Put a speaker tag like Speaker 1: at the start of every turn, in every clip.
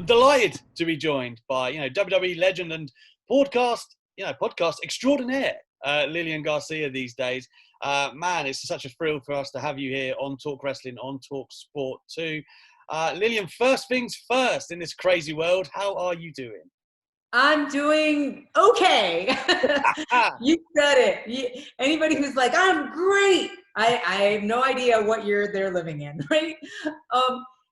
Speaker 1: delighted to be joined by, WWE legend and podcast extraordinaire, Lilian Garcia these days. Man, it's such a thrill for us to have you here on Talk Wrestling, on Talk Sport too. Lilian, first things first in this crazy world, how are you doing?
Speaker 2: I'm doing okay. You said it. Anybody who's like, I'm great. I have no idea what year they're living in, right?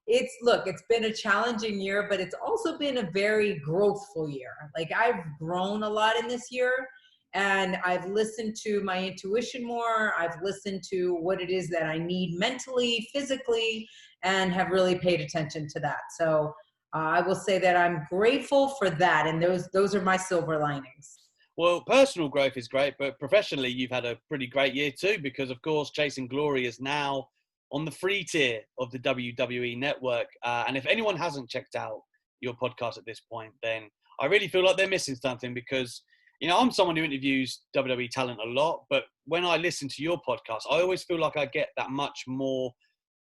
Speaker 2: It's been a challenging year, but it's also been a very growthful year. Like, I've grown a lot in this year, and I've listened to my intuition more. I've listened to what it is that I need mentally, physically, and have really paid attention to that. So I will say that I'm grateful for that, and those are my silver linings.
Speaker 1: Well, personal growth is great, but professionally, you've had a pretty great year too, because of course, Chasing Glory is now on the free tier of the WWE network. And if anyone hasn't checked out your podcast at this point, then I really feel like they're missing something, because, I'm someone who interviews WWE talent a lot, but when I listen to your podcast, I always feel like I get that much more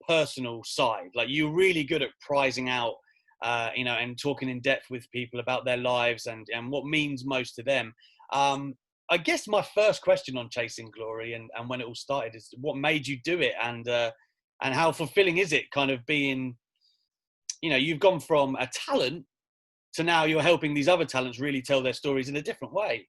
Speaker 1: personal side. Like, you're really good at prizing out and talking in depth with people about their lives and what means most to them. I guess my first question on Chasing Glory and when it all started is, what made you do it, and how fulfilling is it kind of being, you've gone from a talent to now you're helping these other talents really tell their stories in a different way.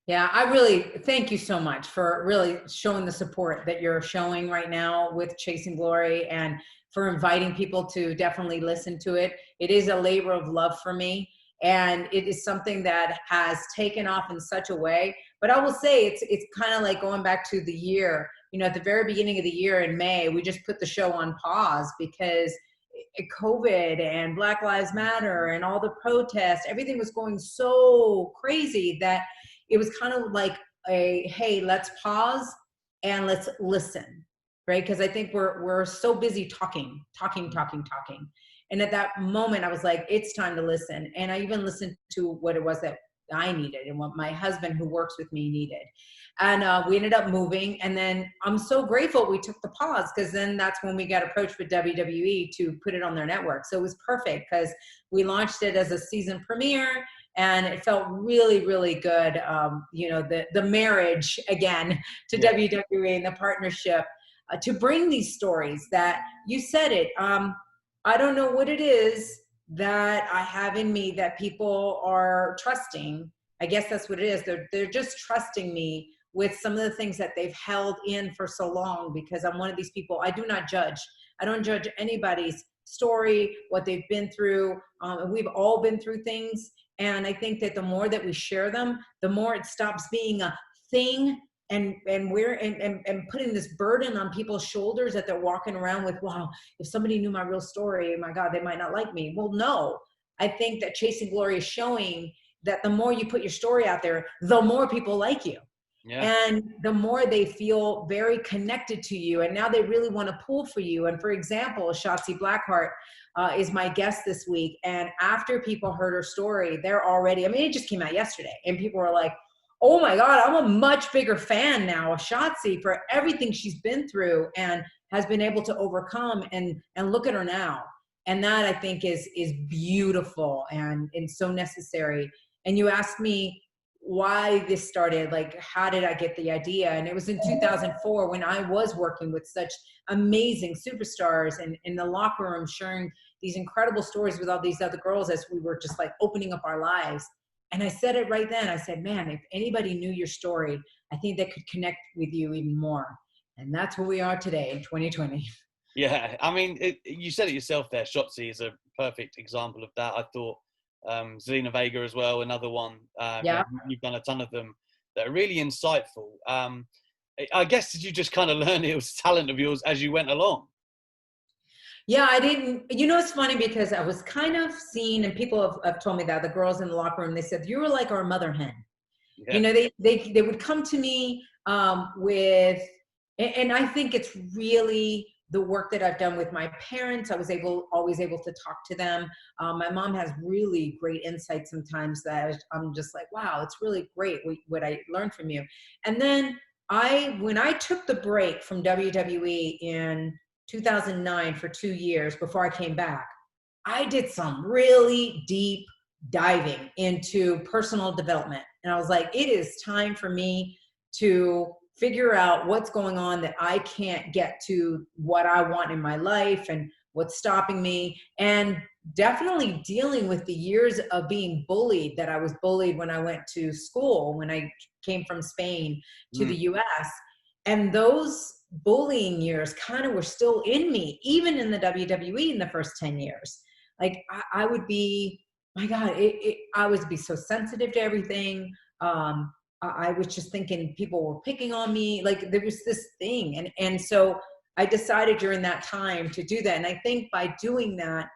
Speaker 2: Yeah, I really thank you so much for really showing the support that you're showing right now with Chasing Glory, and for inviting people to definitely listen to it. It is a labor of love for me, and it is something that has taken off in such a way. But I will say it's kind of like going back to the year. At the very beginning of the year in May, we just put the show on pause because COVID and Black Lives Matter and all the protests, everything was going so crazy that it was kind of like hey, let's pause and let's listen, right? Because I think we're so busy talking. And at that moment, I was like, it's time to listen. And I even listened to what it was that I needed and what my husband, who works with me, needed. And we ended up moving. And then I'm so grateful we took the pause, because then that's when we got approached with WWE to put it on their network. So it was perfect, because we launched it as a season premiere, and it felt really, really good. The marriage again to WWE and the partnership to bring these stories that you said it. I don't know what it is that I have in me that people are trusting. I guess that's what it is. They're just trusting me with some of the things that they've held in for so long, because I'm one of these people. I do not judge. I don't judge anybody's story, what they've been through. And we've all been through things. And I think that the more that we share them, the more it stops being a thing, and we're putting this burden on people's shoulders that they're walking around with. Wow, if somebody knew my real story, my God, they might not like me. Well, no, I think that Chasing Glory is showing that the more you put your story out there, the more people like you. Yeah. And the more they feel very connected to you, and now they really want to pull for you. And for example, Shotzi Blackheart is my guest this week. And after people heard her story, they're already, it just came out yesterday, and people were like, oh my God, I'm a much bigger fan now of Shotzi for everything she's been through and has been able to overcome, and look at her now. And that, I think, is beautiful and so necessary. And you asked me why this started, like, how did I get the idea? And it was in 2004 when I was working with such amazing superstars and in the locker room, sharing these incredible stories with all these other girls as we were just like opening up our lives. And I said it right then. I said, man, if anybody knew your story, I think they could connect with you even more. And that's where we are today in 2020.
Speaker 1: Yeah, you said it yourself there. Shotzi is a perfect example of that. I thought Zelina Vega as well, another one. You've done a ton of them that are really insightful. I guess, did you just kind of learn it was talent of yours as you went along?
Speaker 2: Yeah, I didn't. It's funny because I was kind of seen, and people have told me that, the girls in the locker room, they said, you were like our mother hen. Yeah. They would come to me with, and I think it's really the work that I've done with my parents. I was always able to talk to them. My mom has really great insight sometimes that I'm just like, wow, it's really great what I learned from you. And then when I took the break from WWE in 2009 for 2 years before I came back, I did some really deep diving into personal development. And I was like, it is time for me to figure out what's going on that I can't get to what I want in my life and what's stopping me. And definitely dealing with the years of being bullied, that I was bullied when I went to school, when I came from Spain to the US. And those bullying years kind of were still in me, even in the WWE in the first 10 years. Like I would be, my God, I would be so sensitive to everything. I was just thinking people were picking on me. Like there was this thing. And so I decided during that time to do that. And I think by doing that,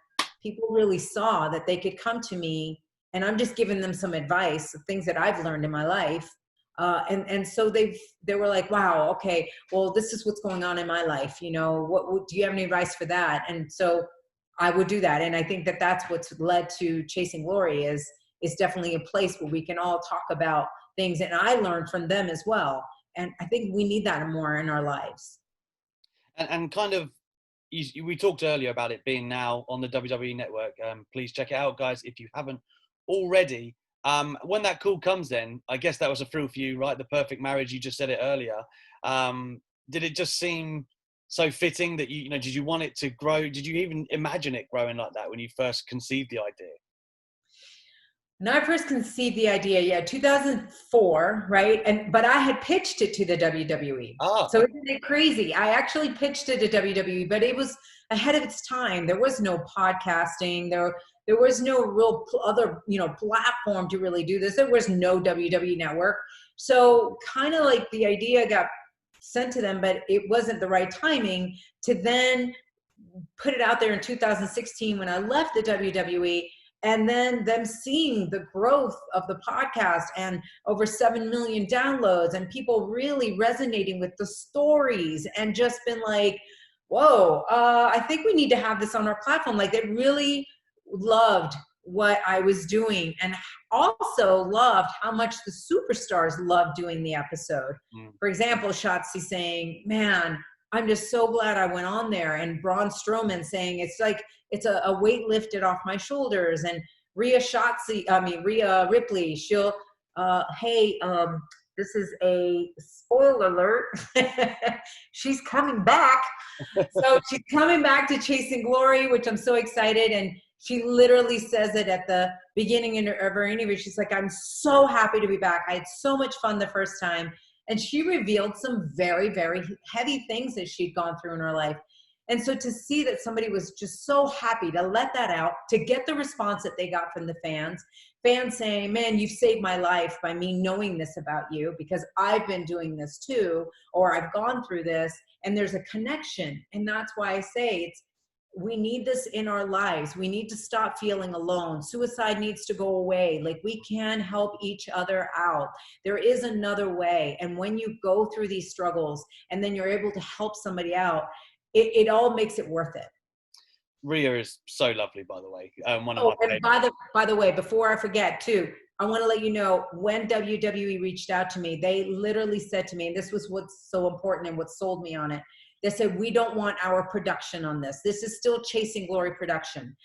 Speaker 2: people really saw that they could come to me and I'm just giving them some advice of things that I've learned in my life. And so they were like, wow, okay, well, this is what's going on in my life. You know, what do you have any advice for that? And so I would do that. And I think that that's what's led to Chasing Glory is definitely a place where we can all talk about things. And I learned from them as well. And I think we need that more in our lives.
Speaker 1: And kind of, we talked earlier about it being now on the WWE network. Please check it out, guys, if you haven't already. When that call comes then, I guess that was a thrill for you, right? The perfect marriage, you just said it earlier. Did it just seem so fitting that you know, did you want it to grow? Did you even imagine it growing like that when you first conceived the idea?
Speaker 2: When I first conceived the idea, 2004, right? But I had pitched it to the WWE.
Speaker 1: Oh.
Speaker 2: So isn't it crazy? I actually pitched it to WWE, but it was ahead of its time. There was no podcasting. There was no real other, platform to really do this. There was no WWE network. So kind of like the idea got sent to them, but it wasn't the right timing to then put it out there in 2016 when I left the WWE. And then them seeing the growth of the podcast and over 7 million downloads and people really resonating with the stories and just been like, whoa, I think we need to have this on our platform. Like they really loved what I was doing and also loved how much the superstars loved doing the episode. For example, Shotzi saying, man, I'm just so glad I went on there. And Braun Strowman saying, it's like, it's a weight lifted off my shoulders. And Rhea Ripley, she'll, this is a spoiler alert. She's coming back. So she's coming back to Chasing Glory, which I'm so excited. And she literally says it at the beginning of her interview. She's like, I'm so happy to be back. I had so much fun the first time. And she revealed some very, very heavy things that she'd gone through in her life. And so to see that somebody was just so happy to let that out, to get the response that they got from the fans saying, man, you've saved my life by me knowing this about you because I've been doing this too, or I've gone through this, and there's a connection. And that's why I say we need this in our lives. We need to stop feeling alone. Suicide needs to go away. Like we can help each other out. There is another way. And when you go through these struggles and then you're able to help somebody out, it all makes it worth it.
Speaker 1: Rhea is so lovely, by the way. One of my
Speaker 2: and by the way, before I forget too, I want to let you know when WWE reached out to me, they literally said to me, and this was what's so important and what sold me on it. They said, we don't want our production on this. This is still Chasing Glory production.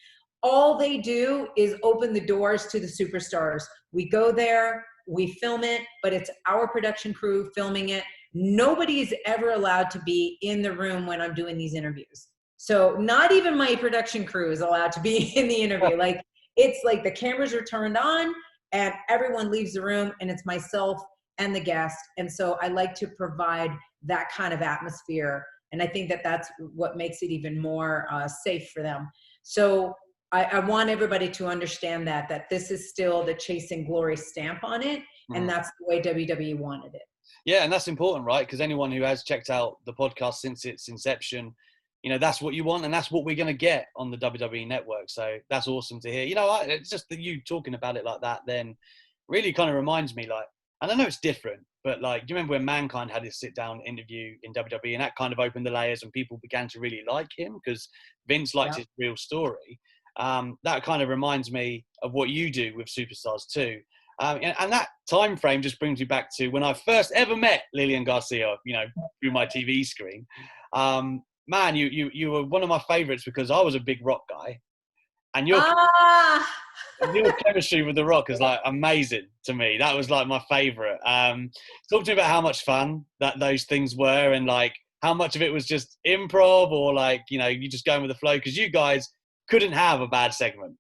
Speaker 2: All they do is open the doors to the superstars. We go there, we film it, but it's our production crew filming it. Nobody is ever allowed to be in the room when I'm doing these interviews. So not even my production crew is allowed to be in the interview. Like it's like the cameras are turned on and everyone leaves the room and it's myself and the guest. And so I like to provide that kind of atmosphere. And I think that that's what makes it even more safe for them. So I want everybody to understand that this is still the Chasing Glory stamp on it. And that's the way WWE wanted it.
Speaker 1: Yeah, and that's important, right? Because anyone who has checked out the podcast since its inception, you know, that's what you want and that's what we're going to get on the WWE network. So that's awesome to hear. You know, it's just that you talking about it like that then really kind of reminds me, like, and I know it's different, but like, do you remember when Mankind had his sit-down interview in WWE and that kind of opened the layers and people began to really like him because Vince liked his real story? That kind of reminds me of what you do with superstars too. And that time frame just brings me back to when I first ever met Lilian Garcia, you know, through my TV screen. Man, you were one of my favorites because I was a big rock guy And
Speaker 2: Ah.
Speaker 1: your chemistry with The Rock is like amazing to me. That was like my favorite. Talk to me about how much fun that those things were, and like how much of it was just improv, or like, you know, you just going with the flow, because you guys couldn't have a bad segment.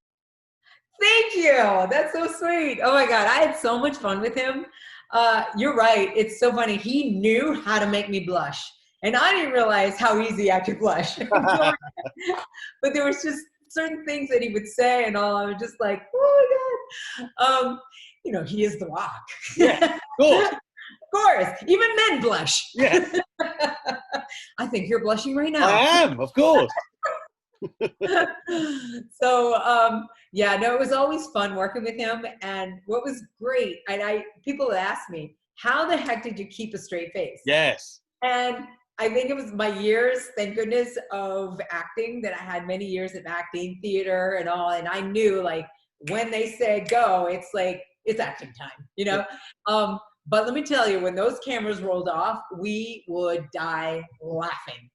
Speaker 2: Thank you. That's so sweet. Oh my God. I had so much fun with him. You're right. It's so funny. He knew how to make me blush. And I didn't realize how easy I could blush. But there was just certain things that he would say and all. I was just like, oh my God. You know, he is The Rock.
Speaker 1: Yeah, of course.
Speaker 2: Of course. Even men blush.
Speaker 1: Yeah.
Speaker 2: I think you're blushing right now.
Speaker 1: I am, of course.
Speaker 2: So yeah, no, it was always fun working with him. And what was great, and people ask me, how the heck did you keep a straight face?
Speaker 1: Yes.
Speaker 2: And I think it was my years, thank goodness, of acting, that I had many years of acting, theater and all. And I knew, like, when they said go, it's like, it's acting time, you know? But let me tell you, when those cameras rolled off, we would die laughing.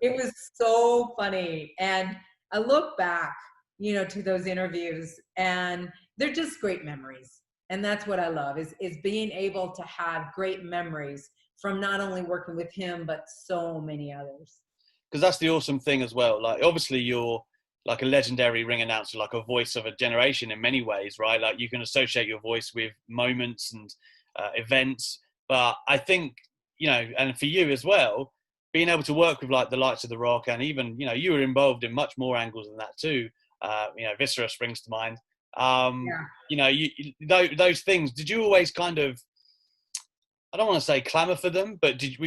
Speaker 2: It was so funny. And I look back, you know, to those interviews, and they're just great memories. And that's what I love, is being able to have great memories from not only working with him, but so many others.
Speaker 1: Because that's the awesome thing as well. Like, obviously you're like a legendary ring announcer, like a voice of a generation in many ways, right? Like, you can associate your voice with moments and events. But I think, you know, and for you as well, being able to work with like the likes of The Rock, and even, you know, you were involved in much more angles than that too. You know, Viscera springs to mind. You know, those things, did you always kind of, I don't want to say clamor for them, but did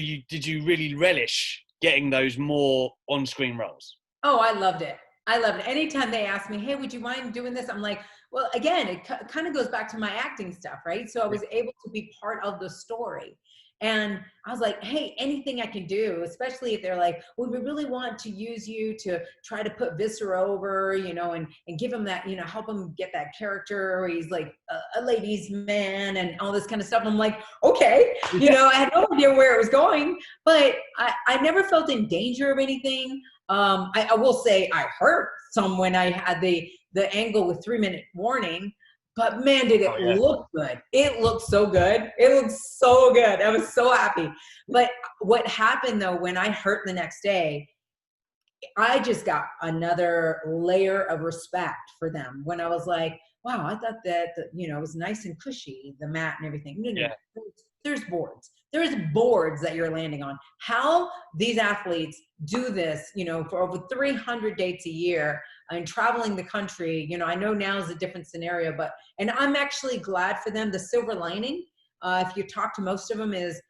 Speaker 1: you really relish getting those more on-screen roles?
Speaker 2: Oh, I loved it. I loved it. Anytime they asked me, hey, would you mind doing this? I'm like, well, again, it kind of goes back to my acting stuff, right? So I was able to be part of the story. And I was like, hey, anything I can do, especially if they're like, well, we really want to use you to try to put Viscera over, you know, and give him that, you know, help him get that character where he's like a ladies' man and all this kind of stuff. I'm like, okay, you know, I had no idea where it was going, but I never felt in danger of anything. I will say I hurt some when I had the angle with 3-minute warning. But man, did it look good. It looked so good. It looked so good. I was so happy. But what happened though, when I hurt the next day, I just got another layer of respect for them. When I was like, wow, I thought that, you know, it was nice and cushy, the mat and everything. No, there's boards. There's boards that you're landing on. How these athletes do this, you know, for over 300 dates a year and traveling the country, you know, I know now is a different scenario, but, and I'm actually glad for them. The silver lining, if you talk to most of them, is,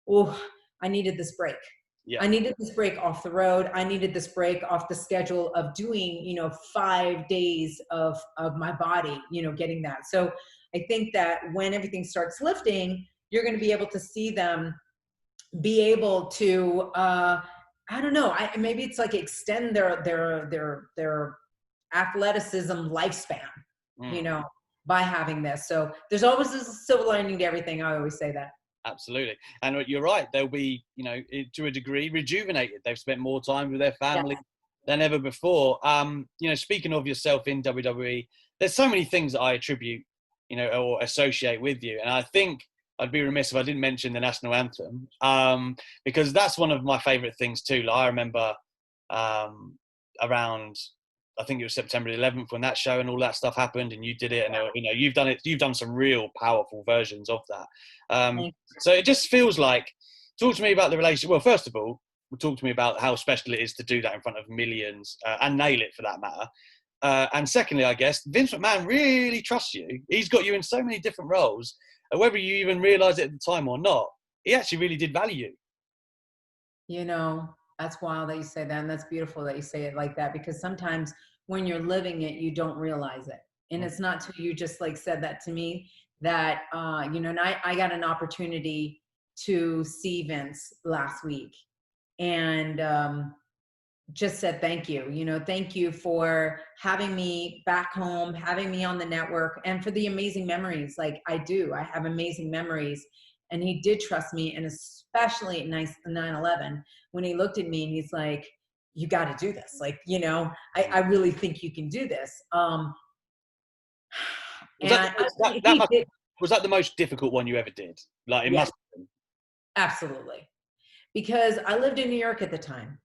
Speaker 2: oh, I needed this break. Yeah. I needed this break off the road. I needed this break off the schedule of doing, you know, 5 days of my body, you know, getting that. So I think that when everything starts lifting, you're going to be able to see them be able to, I don't know, maybe it's like extend their athleticism lifespan, you know, by having this. So there's always this silver lining to everything. I always say that.
Speaker 1: Absolutely. And you're right. They'll be, you know, to a degree rejuvenated. They've spent more time with their family than ever before. You know, speaking of yourself in WWE, there's so many things that I attribute, you know, or associate with you. And I think I'd be remiss if I didn't mention the national anthem, because that's one of my favorite things too. Like, I remember around, I think it was September 11th when that show and all that stuff happened, and you did it, and you know, you've done some real powerful versions of that. So it just feels like, talk to me about the relationship. Well, first of all, talk to me about how special it is to do that in front of millions, and nail it for that matter. And secondly, I guess Vince McMahon really trusts you. He's got you in so many different roles, whether you even realize it at the time or not, he actually really did value you.
Speaker 2: You know, that's wild that you say that, and that's beautiful that you say it like that, because sometimes when you're living it, you don't realize it. And it's not till you just like said that to me that, you know, and I got an opportunity to see Vince last week, and just said thank you. You know, thank you for having me back home, having me on the network, and for the amazing memories. Like, I have amazing memories. And he did trust me, and especially at 9/11, when he looked at me and he's like, you got to do this. Like, you know, I really think you can do this.
Speaker 1: Was that the most difficult one you ever did? Like, it
Speaker 2: Yeah,
Speaker 1: must have been.
Speaker 2: absolutely. Because I lived in New York at the time,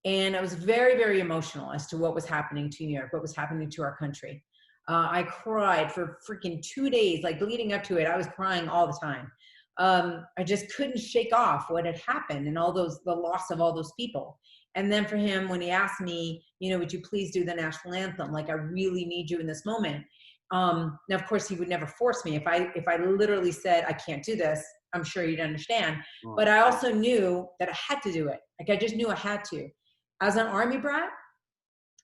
Speaker 2: and I was very, very emotional as to what was happening to New York, what was happening to our country. I cried for freaking 2 days, like leading up to it. I was crying all the time. I just couldn't shake off what had happened and the loss of all those people. And then for him, when he asked me, you know, would you please do the national anthem? Like, I really need you in this moment. Now, of course, he would never force me. If I literally said, I can't do this, I'm sure you'd understand. But I also knew that I had to do it. Like, I just knew I had to. As an Army brat,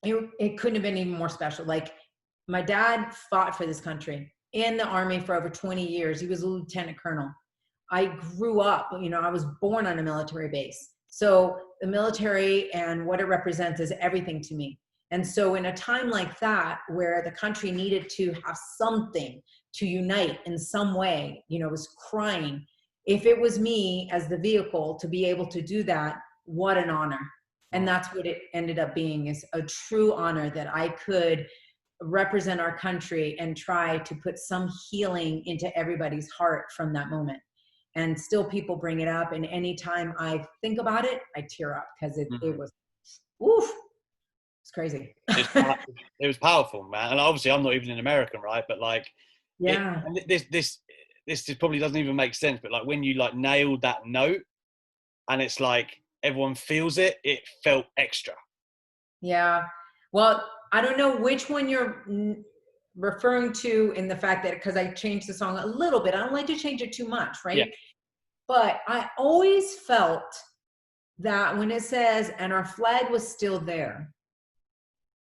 Speaker 2: it couldn't have been even more special. Like, my dad fought for this country in the Army for over 20 years. He was a lieutenant colonel. I grew up, you know, I was born on a military base. So the military and what it represents is everything to me. And so in a time like that, where the country needed to have something to unite in some way, you know, was crying. If it was me as the vehicle to be able to do that, what an honor. And that's what it ended up being, is a true honor that I could represent our country and try to put some healing into everybody's heart from that moment. And still people bring it up, and anytime I think about it, I tear up, because it was, oof, it's crazy.
Speaker 1: It was powerful, man. And obviously I'm not even an American, right? But like,
Speaker 2: yeah,
Speaker 1: this probably doesn't even make sense, but like when you like nailed that note and it's like everyone feels it, it felt extra.
Speaker 2: Yeah. Well, I don't know which one you're referring to, in the fact that, because I changed the song a little bit, I don't like to change it too much, right?
Speaker 1: Yeah.
Speaker 2: But I always felt that when it says, and our flag was still there,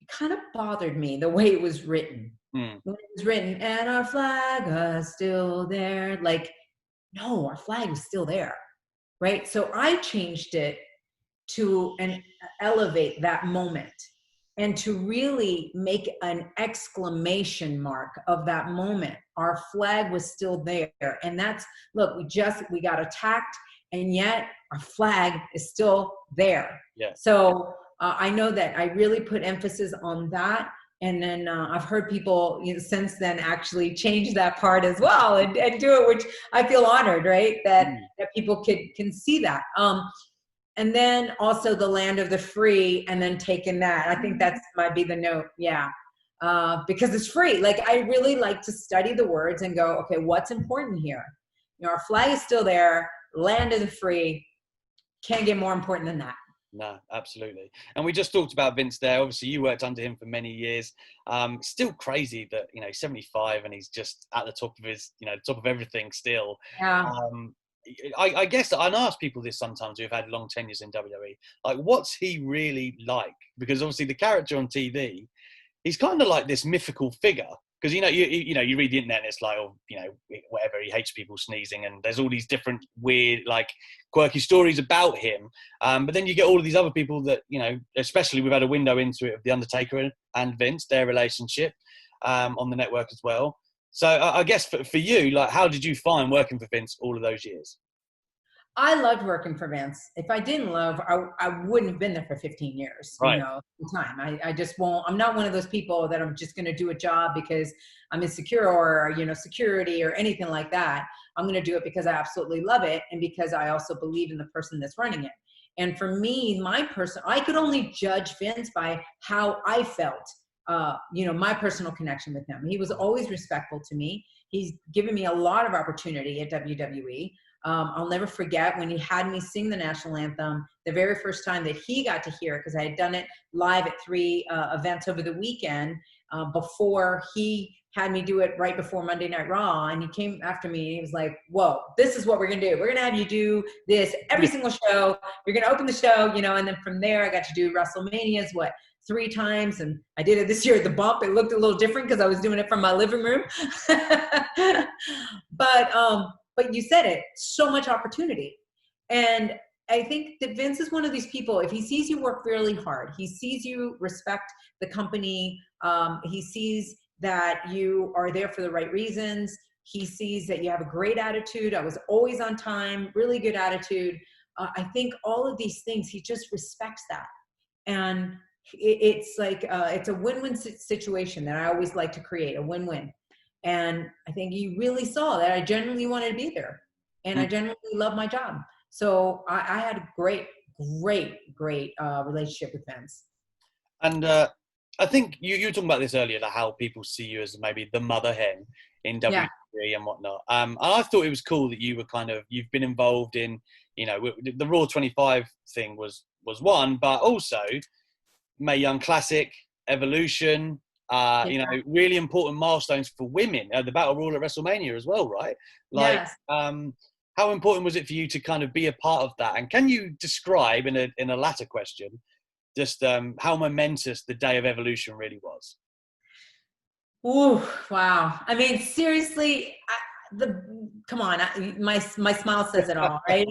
Speaker 2: it kind of bothered me the way it was written. When it was written, and our flag was still there, like, no, our flag was still there, right? So I changed it to elevate that moment, and to really make an exclamation mark of that moment. Our flag was still there. And that's, look, we got attacked, and yet our flag is still there.
Speaker 1: Yeah.
Speaker 2: So I know that I really put emphasis on that. And then I've heard people, you know, since then actually change that part as well, and do it, which I feel honored, right? That people can see that. And then also the land of the free, and then taking that. I think that's might be the note. Yeah. Because it's free. Like, I really like to study the words and go, okay, what's important here? You know, our flag is still there, land of the free. Can't get more important than that.
Speaker 1: No, absolutely. And we just talked about Vince there. Obviously, you worked under him for many years. Still crazy that, you know, he's 75 and he's just at the top of his, you know, top of everything still.
Speaker 2: Yeah.
Speaker 1: I guess I ask people this sometimes who've had long tenures in WWE, like, what's he really like? Because obviously the character on TV, he's kind of like this mythical figure. Because, you know, you read the internet and it's like, oh, you know, whatever, he hates people sneezing, and there's all these different weird, like, quirky stories about him. But then you get all of these other people that, you know, especially we've had a window into it of The Undertaker and Vince, their relationship on the network as well. So I guess for you, like, how did you find working for Vince all of those years?
Speaker 2: I loved working for Vince. If I didn't love, I wouldn't have been there for 15 years,
Speaker 1: Right.
Speaker 2: You know, time. I just won't, I'm not one of those people that I'm just going to do a job because I'm insecure, or, you know, security or anything like that. I'm going to do it because I absolutely love it, and because I also believe in the person that's running it. And for me, I could only judge Vince by how I felt, you know, my personal connection with him. He was always respectful to me. He's given me a lot of opportunity at WWE. I'll never forget when he had me sing the national anthem, the very first time that he got to hear it, because I had done it live at 3 events over the weekend before he had me do it right before Monday Night Raw. And he came after me and he was like, whoa, this is what we're going to do. We're going to have you do this every single show. You're going to open the show, you know, and then from there I got to do WrestleManias, 3 times. And I did it this year at the Bump. It looked a little different because I was doing it from my living room. But you said it, so much opportunity. And I think that Vince is one of these people, if he sees you work really hard, he sees you respect the company, he sees that you are there for the right reasons, he sees that you have a great attitude. I was always on time, really good attitude. I think all of these things, he just respects that. And it's like, it's a win-win situation that I always like to create, a win-win. And I think you really saw that I genuinely wanted to be there, and I genuinely love my job. So I had a great relationship with Vince.
Speaker 1: And I think you were talking about this earlier, like how people see you as maybe the mother hen in WWE and whatnot. And I thought it was cool that you were you've been involved in, the Raw 25 thing was one, but also Mae Young Classic, Evolution, really important milestones for women. The Battle Royal at WrestleMania as well, right?
Speaker 2: Yes.
Speaker 1: How important was it for you to be a part of that? And can you describe in a latter question, just how momentous the day of Evolution really was?
Speaker 2: Ooh, wow. I mean, seriously, come on, my smile says it all, right?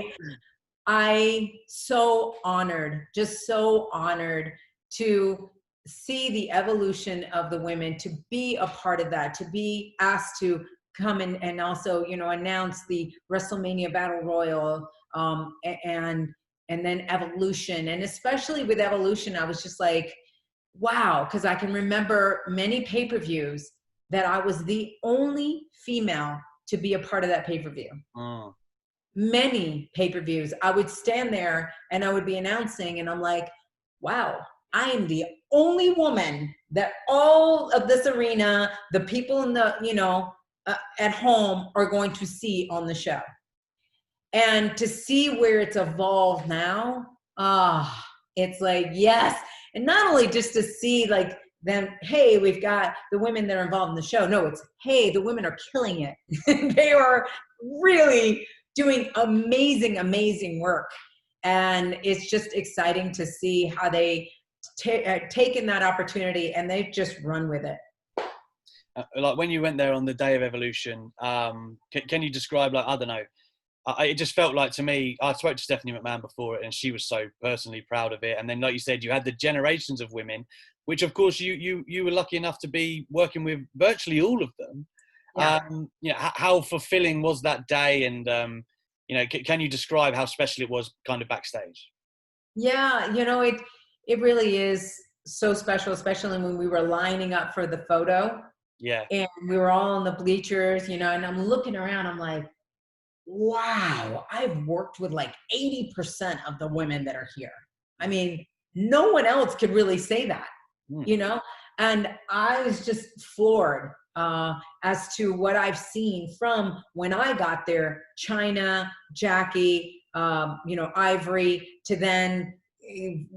Speaker 2: Just so honored to see the evolution of the women, to be a part of that, to be asked to come in and also, announce the WrestleMania Battle Royal, and then Evolution. And especially with Evolution, I was just like, wow, because I can remember many pay-per-views that I was the only female to be a part of that pay-per-view. Many pay-per-views, I would stand there and I would be announcing, and I'm like, wow, I am the only woman that all of this arena, the people in the, at home are going to see on the show. And to see where it's evolved now, it's like, yes. And not only just to see like them, hey, we've got the women that are involved in the show. No, it's, hey, the women are killing it. They are really doing amazing, amazing work. And it's just exciting to see how they taken that opportunity and they've just run with it.
Speaker 1: Like when you went there on the day of Evolution, can you describe, like, I don't know, it just felt like, to me, I spoke to Stephanie McMahon before it, and she was so personally proud of it. And then, like you said, you had the generations of women, which of course you were lucky enough to be working with virtually all of them. Yeah. How fulfilling was that day? And, can you describe how special it was backstage?
Speaker 2: Yeah, it really is so special, especially when we were lining up for the photo.
Speaker 1: Yeah.
Speaker 2: And we were all in the bleachers, and I'm looking around, I'm like, wow, I've worked with like 80% of the women that are here. I mean, no one else could really say that, and I was just floored as to what I've seen from when I got there, China, Jackie, Ivory, to then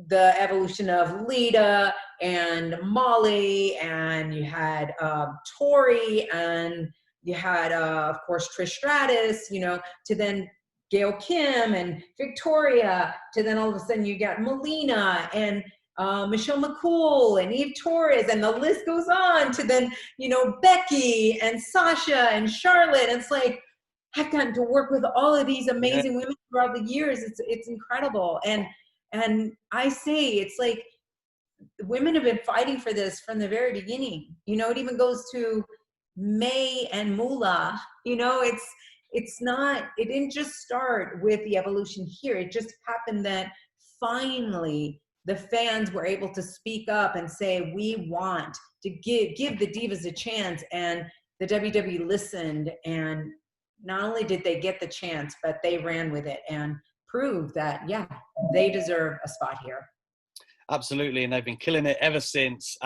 Speaker 2: the evolution of Lita and Molly, and you had Tori, and you had, of course, Trish Stratus, to then Gail Kim and Victoria, to then all of a sudden you got Melina and Michelle McCool and Eve Torres, and the list goes on to then, Becky and Sasha and Charlotte. And it's like, I've gotten to work with all of these amazing women throughout the years. It's incredible. And I say, it's like, women have been fighting for this from the very beginning. It even goes to May and Moolah. It didn't just start with the evolution here. It just happened that finally the fans were able to speak up and say, we want to give the divas a chance. And the WWE listened, and not only did they get the chance, but they ran with it and proved that, yeah, they deserve a spot here.
Speaker 1: Absolutely, and they've been killing it ever since.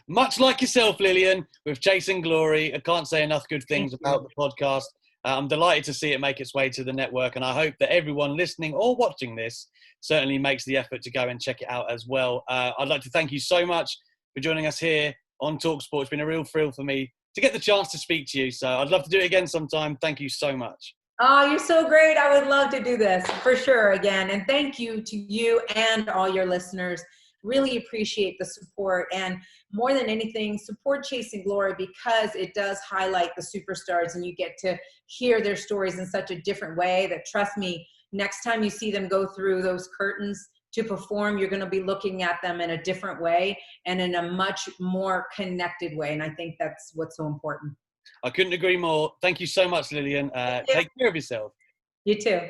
Speaker 1: Much like yourself, Lilian, with Chasing Glory. I can't say enough good things about the podcast. I'm delighted to see it make its way to the network, and I hope that everyone listening or watching this certainly makes the effort to go and check it out as well. I'd like to thank you so much for joining us here on TalkSport. It's been a real thrill for me to get the chance to speak to you, so I'd love to do it again sometime. Thank you so much.
Speaker 2: Oh, you're so great. I would love to do this for sure again. And thank you to you and all your listeners. Really appreciate the support, and more than anything, support Chasing Glory, because it does highlight the superstars, and you get to hear their stories in such a different way that, trust me, next time you see them go through those curtains to perform, you're going to be looking at them in a different way and in a much more connected way. And I think that's what's so important.
Speaker 1: I couldn't agree more. Thank you so much, Lilian. Take care of yourself.
Speaker 2: You too.